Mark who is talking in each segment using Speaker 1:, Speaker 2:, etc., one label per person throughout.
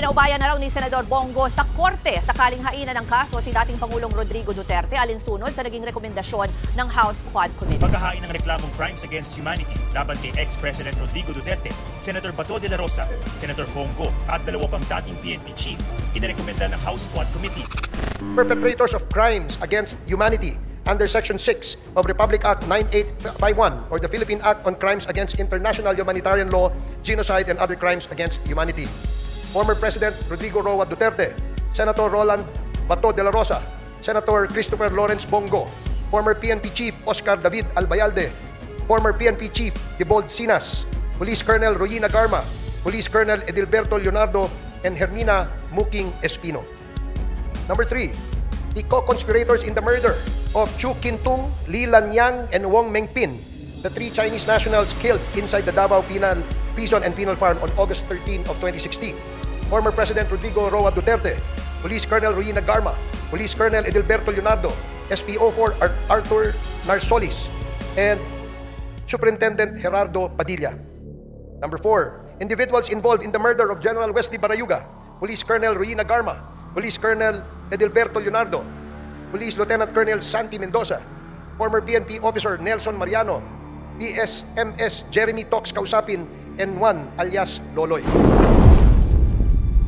Speaker 1: Pinaubayan na raw ni Senador Bongo sa korte sakaling hainan ng kaso si dating Pangulong Rodrigo Duterte alinsunod sa naging rekomendasyon ng House Quad Committee.
Speaker 2: Paghahain ng reklamong crimes against humanity laban kay ex-President Rodrigo Duterte, Senator Bato de la Rosa, Senator Bongo at dalawa pang dating PNP chief inirekomenda ng House Quad Committee.
Speaker 3: Perpetrators of crimes against humanity under Section 6 of Republic Act 9851 or the Philippine Act on Crimes Against International Humanitarian Law, Genocide and Other Crimes Against Humanity. Former President Rodrigo Roa Duterte, Senator Roland Bato de la Rosa, Senator Christopher Lawrence Bongo, former PNP Chief Oscar David Albayalde, former PNP Chief Debold Sinas, Police Colonel Royina Garma, Police Colonel Edilberto Leonardo, and Hermina Muking Espino. Number 3, the co-conspirators in the murder of Chu Kintung, Li Lanyang, and Wong Mengpin, the 3 Chinese nationals killed inside the Davao Penal Prison and Penal Farm on August 13 of 2016. Former President Rodrigo Roa Duterte, Police Colonel Royina Garma, Police Colonel Edilberto Leonardo, SPO4 Arthur Narsolis, and Superintendent Gerardo Padilla. Number 4, individuals involved in the murder of General Wesley Barayuga, Police Colonel Royina Garma, Police Colonel Edilberto Leonardo, Police Lieutenant Colonel Santi Mendoza, former PNP Officer Nelson Mariano, PSMS Jeremy Tox Kausapin, and Juan alias Loloy.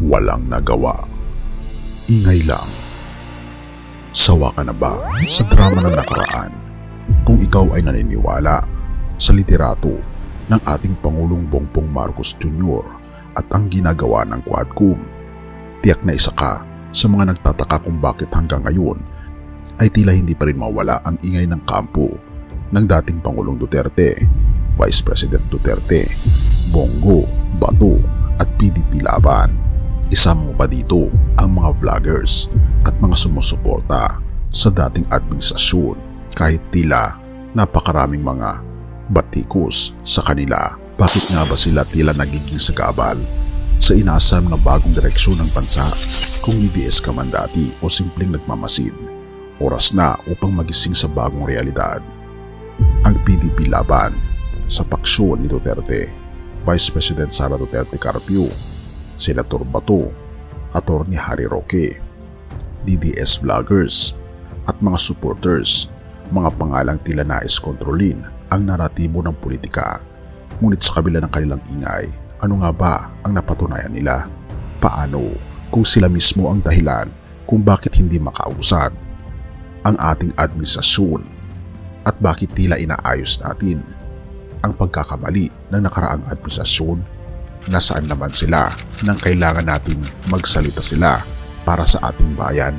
Speaker 4: Walang nagawa. Ingay lang. Sawa ka na ba sa drama ng nakaraan? Kung ikaw ay naniniwala sa literato ng ating Pangulong Bongbong Marcos Jr. at ang ginagawa ng Quadcom, tiyak na isa ka sa mga nagtataka kung bakit hanggang ngayon ay tila hindi pa rin mawala ang ingay ng kampo ng dating Pangulong Duterte, Vice President Duterte, Bongo, Bato at PDP Laban. Isama mo pa dito ang mga vloggers at mga sumusuporta sa dating administrasyon kahit tila napakaraming mga batikos sa kanila. Bakit nga ba sila tila nagiging sagabal sa inaasam na bagong direksyon ng bansa? Kung DDS ka man dati o simpleng nagmamasid, oras na upang magising sa bagong realidad. Ang PDP Laban sa paksyon ni Duterte, Vice President Sara Duterte Carpio, Senator Bato, Attorney Harry Roque, DDS vloggers at mga supporters, mga pangalang tila nais kontrolin ang naratibo ng politika. Ngunit sa kabila ng kanilang ingay, ano nga ba ang napatunayan nila? Paano kung sila mismo ang dahilan kung bakit hindi makausad ang ating administrasyon at bakit tila inaayos natin ang pagkakamali ng nakaraang administrasyon? Nasaan naman sila nang kailangan natin magsalita sila para sa ating bayan?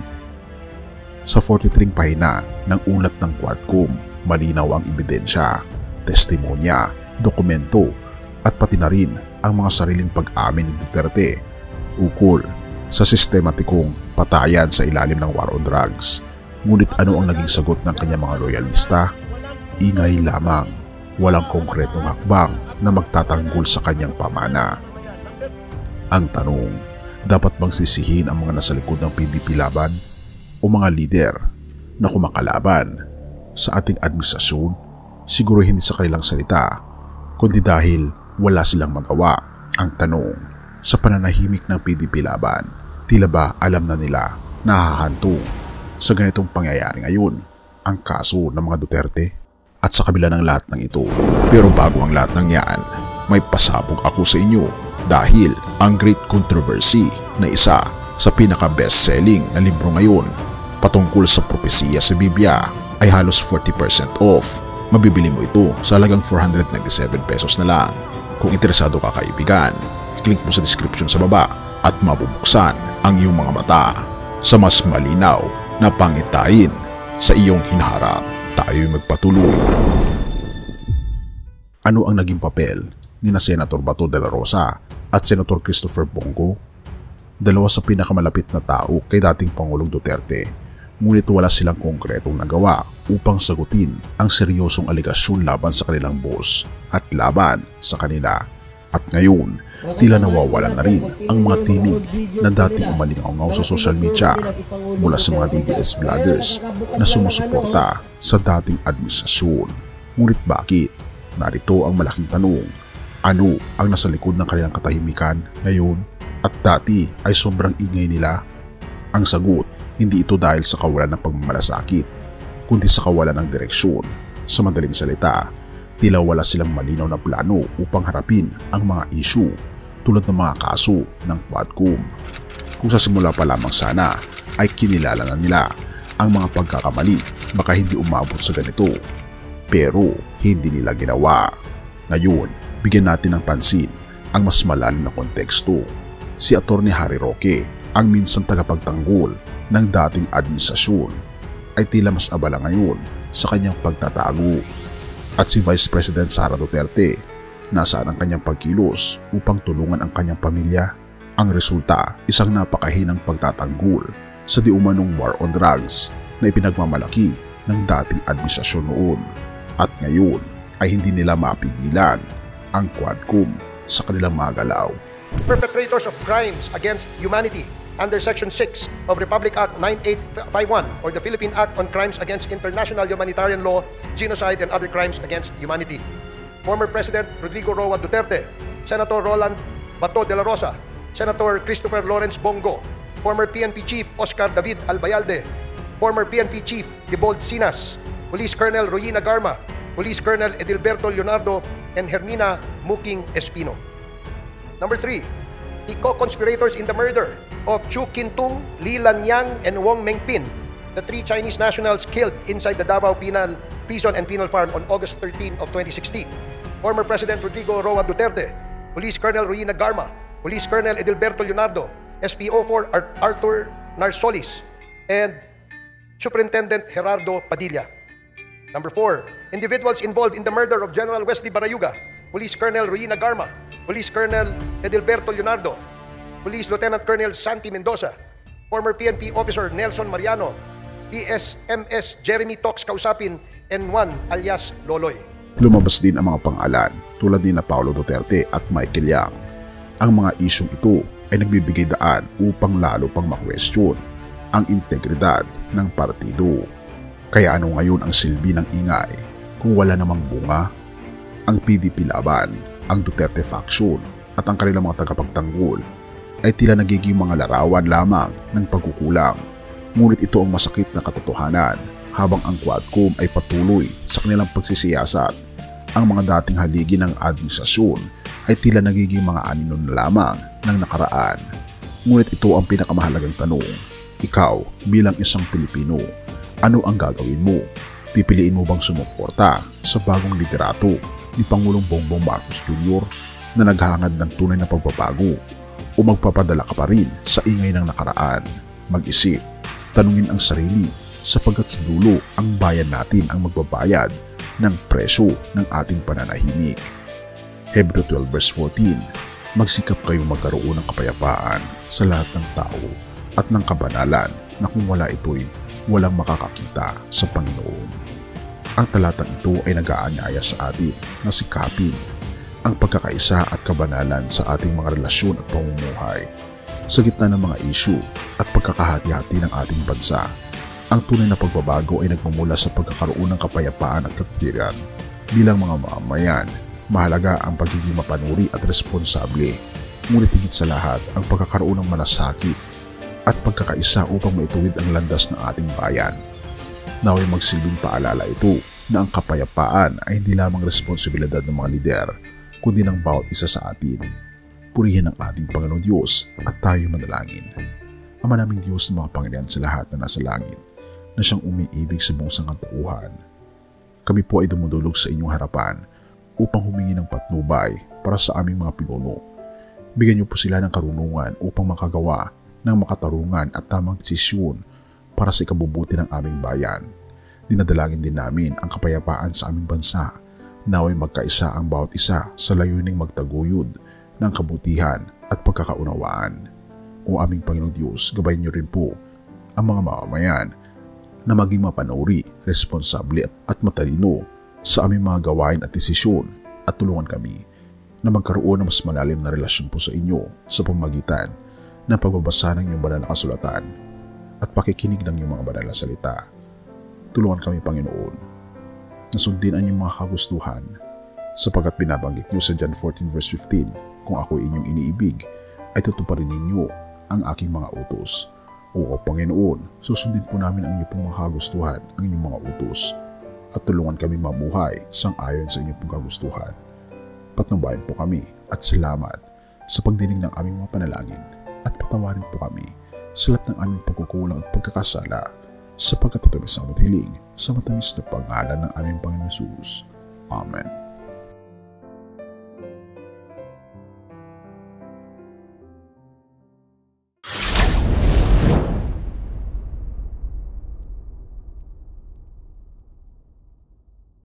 Speaker 4: Sa 43 pahina ng ulat ng Quadcom, malinaw ang ebidensya, testimonya, dokumento at pati na rin ang mga sariling pag-amin ni Duterte ukol sa sistematikong patayan sa ilalim ng war on drugs. Ngunit ano ang naging sagot ng kanyang mga loyalista? Ingay lamang, walang konkretong hakbang na magtatanggol sa kanyang pamana. Ang tanong, dapat bang sisihin ang mga nasa likod ng PDP Laban o mga lider na kumakalaban sa ating administrasyon? Siguro hindi sa kanilang salita, kundi dahil wala silang magawa. Ang tanong, sa pananahimik ng PDP Laban, tila ba alam na nila na hahantong sa ganitong pangyayari ngayon ang kaso ng mga Duterte? At sa kabila ng lahat ng ito, pero bago ang lahat ng yan, may pasabog ako sa inyo dahil ang Great Controversy na isa sa pinaka-best-selling na libro ngayon patungkol sa propesiya sa Biblia ay halos 40% off. Mabibili mo ito sa halagang 497 pesos na lang. Kung interesado ka kaibigan, i-click mo sa description sa baba at mabubuksan ang iyong mga mata sa mas malinaw na pangitain sa iyong hinaharap. Tayo'y magpatuloy. Ano ang naging papel ni Senator Bato de la Rosa at Senator Christopher Bongo? Dalawa sa pinakamalapit na tao kay dating Pangulong Duterte, ngunit wala silang konkretong nagawa upang sagutin ang seryosong aligasyon laban sa kanilang boss at laban sa kanila. At ngayon, tila nawawalan na rin ang mga tinig na dating umalingaw sa social media mula sa mga DDS vloggers na sumusuporta sa dating administrasyon. Ngunit bakit? Narito ang malaking tanong. Ano ang nasa likod ng kanilang katahimikan ngayon? At dati ay sobrang ingay nila? Ang sagot, hindi ito dahil sa kawalan ng pagmamalasakit, kundi sa kawalan ng direksyon. Sa madaling salita, tila wala silang malinaw na plano upang harapin ang mga issue tulad ng mga kaso ng Quadcom. Kung sa simula pa lamang sana ay kinilala na nila ang mga pagkakamali, baka hindi umabot sa ganito. Pero hindi nila ginawa. Ngayon, bigyan natin ng pansin ang mas malalim na konteksto. Si Atty. Harry Roque, ang minsang tagapagtanggol ng dating administrasyon, ay tila mas abala ngayon sa kanyang pagtatago. At si Vice President Sara Duterte, nasaan ang kanyang pagkilos upang tulungan ang kanyang pamilya? Ang resulta, isang napakahinang pagtatanggol sa di umanong war on drugs na ipinagmamalaki ng dating administrasyon noon. At ngayon ay hindi nila mapigilan ang Quadcom sa kanilang mga galaw.
Speaker 3: Perpetrators of crimes against humanity under Section 6 of Republic Act 9851 or the Philippine Act on Crimes Against International Humanitarian Law, Genocide and Other Crimes Against Humanity. Former President Rodrigo Roa Duterte, Senator Roland Bato de la Rosa, Senator Christopher Lawrence Bongo, former PNP Chief Oscar David Albayalde, former PNP Chief Dibold Sinas, Police Colonel Royina Garma, Police Colonel Edilberto Leonardo, and Hermina Muking Espino. Number 3, the co-conspirators in the murder of Chu Kintung, Li Lanyang, and Wong Mengpin, the 3 Chinese nationals killed inside the Davao Penal Prison and Penal Farm on August 13 of 2016. Former President Rodrigo Roa Duterte, Police Colonel Royina Garma, Police Colonel Edilberto Leonardo, SPO4 Arthur Narsolis, and Superintendent Gerardo Padilla. Number 4, individuals involved in the murder of General Wesley Barayuga, Police Colonel Royina Garma, Police Colonel Edilberto Leonardo, Police Lieutenant Colonel Santi Mendoza, former PNP Officer Nelson Mariano, PSMS Jeremy Tox Kausapin, N1 alias Loloy.
Speaker 4: Lumabas din ang mga pangalan tulad ni na Paulo Duterte at Michael Yang. Ang mga isyong ito ay nagbibigay daan upang lalo pang makwestiyon ang integridad ng partido. Kaya ano ngayon ang silbi ng ingay kung wala namang bunga? Ang PDP laban, ang Duterte faction at ang kanilang mga tagapagtanggol ay tila nagiging mga larawan lamang ng pagkukulang. Ngunit ito ang masakit na katotohanan habang ang Quadcom ay patuloy sa kanilang pagsisiyasat. Ang mga dating haligi ng administrasyon ay tila nagiging mga anino na lamang ng nakaraan. Ngunit ito ang pinakamahalagang tanong. Ikaw bilang isang Pilipino, ano ang gagawin mo? Pipiliin mo bang sumuporta sa bagong liderato ni Pangulong Bongbong Marcos Jr. na naghahangad ng tunay na pagbabago o magpapadala ka pa rin sa ingay ng nakaraan? Mag-isip, tanungin ang sarili sapagkat sa dulo ang bayan natin ang magbabayad ng presyo ng ating pananahimik. Hebreo 12 verse 14, magsikap kayong magkaroon ng kapayapaan sa lahat ng tao at ng kabanalan na kung wala ito'y walang makakakita sa Panginoon. Ang talatang ito ay nag-aanyaya sa atin na sikapin ang pagkakaisa at kabanalan sa ating mga relasyon at pamumuhay. Sa gitna ng mga issue at pagkakahati-hati ng ating bansa, ang tunay na pagbabago ay nagmumula sa pagkakaroon ng kapayapaan at katwiran. Bilang mga mamamayan, mahalaga ang pagiging mapanuri at responsable, ngunit higit sa lahat ang pagkakaroon ng malasakit at pagkakaisa upang maituwid ang landas ng ating bayan. Naway magsilbing paalala ito na ang kapayapaan ay hindi lamang responsibilidad ng mga lider, kundi ng bawat isa sa atin. Purihin ang ating Panginoon Diyos at tayo manalangin. Ama naming Diyos ng mga Panginoon sa lahat na nasa langit, na siyang umiibig sa buong sangkatauhan. Kami po ay dumudulog sa inyong harapan upang humingi ng patnubay para sa aming mga pinuno. Bigyan niyo po sila ng karunungan upang makagawa ng makatarungan at tamang desisyon para sa ikabubuti ng aming bayan. Dinadalangin din namin ang kapayapaan sa aming bansa. Naway magkaisa ang bawat isa sa layuning magtaguyod ng kabutihan at pagkakaunawaan. O aming Panginoong Diyos, gabayan niyo rin po ang mga mamamayan na maging mapanuri, responsable at matalino sa aming mga gawain at desisyon, at tulungan kami na magkaroon ng mas malalim na relasyon po sa inyo sa pamamagitan ng pagbabasa ng iyong banal na kasulatan at pakikinig ng iyong mga banal na salita. Tulungan kami, Panginoon, na sundin ang iyong mga kagustuhan sapagkat binabanggit niyo sa John 14 verse 15, kung ako ay inyong iniibig, ay tutuparin ninyo ang aking mga utos. O Panginoon, susundin po namin ang inyong pong mga kagustuhan, ang inyong mga utos, at tulungan kami mabuhay sang-ayon sa inyong pong kagustuhan. Patnubayan po kami at salamat sa pagdinig ng aming mga panalangin at patawarin po kami sa lahat ng aming pagkukulang at pagkakasala sapagkat ito ay sa aming hiling sa matamis na pangalan ng aming Panginoon Jesus. Amen.